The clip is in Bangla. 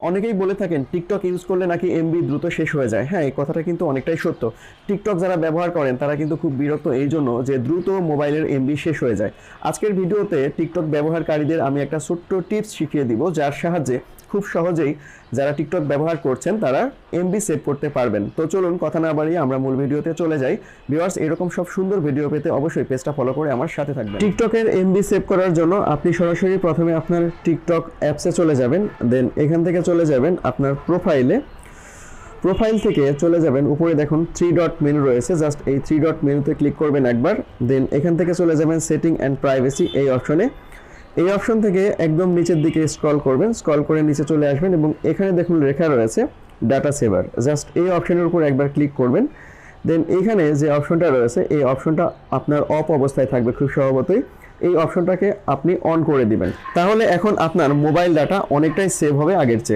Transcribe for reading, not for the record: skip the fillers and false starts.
অনেকেই বলে থাকেন টিকটক ইউজ করলে নাকি এমবি দ্রুত শেষ হয়ে যায়। হ্যাঁ, এই কথাটা কিন্তু অনেকটাই সত্য। টিকটক যারা ব্যবহার করেন তারা কিন্তু খুব বিরক্ত এই জন্য যে দ্রুত মোবাইলের এমবি শেষ হয়ে যায়। আজকের ভিডিওতে টিকটক ব্যবহারকারীদের আমি একটা ছোট্ট টিপস শিখিয়ে দিব, যার সাহায্যে খুব সহজেই যারা টিকটক ব্যবহার করছেন তারা এমবি সেভ করতে পারবেন। তো চলুন কথা না বাড়িয়ে আমরা মূল ভিডিওতে চলে যাই। ভিউয়ার্স, এরকম সব সুন্দর ভিডিও পেতে অবশ্যই পেজটা ফলো করে আমার সাথে থাকবেন। টিকটকের এমবি সেভ করার জন্য আপনি সরাসরি প্রথমে আপনার টিকটক অ্যাপসে চলে যাবেন, দেন এখান থেকে চলে যাবেন আপনার প্রোফাইল থেকে চলে যাবেন উপরে দেখুন 3 ডট মেনু রয়েছে, জাস্ট এই 3 ডট মেনুতে ক্লিক করবেন একবার। দেন এখান থেকে চলে যাবেন সেটিং অ্যান্ড প্রাইভেসি এই অপশনে। এই অপশন থেকে একদম নিচের দিকে স্ক্রল করবেন, স্ক্রল করে নিচে চলে আসবেন এবং এখানে দেখুন লেখা রয়েছে ডাটা সেভার, জাস্ট এই অপশনের উপর একবার ক্লিক করবেন। দেন এখানে যে অপশনটা রয়েছে এই অপশনটা আপনার অফ অবস্থায় থাকবে, খুব স্বভাবতই এই অপশনটাকে আপনি অন করে দিবেন। তাহলে এখন আপনার মোবাইল ডাটা অনেকটাই সেভ হবে আগের চেয়ে।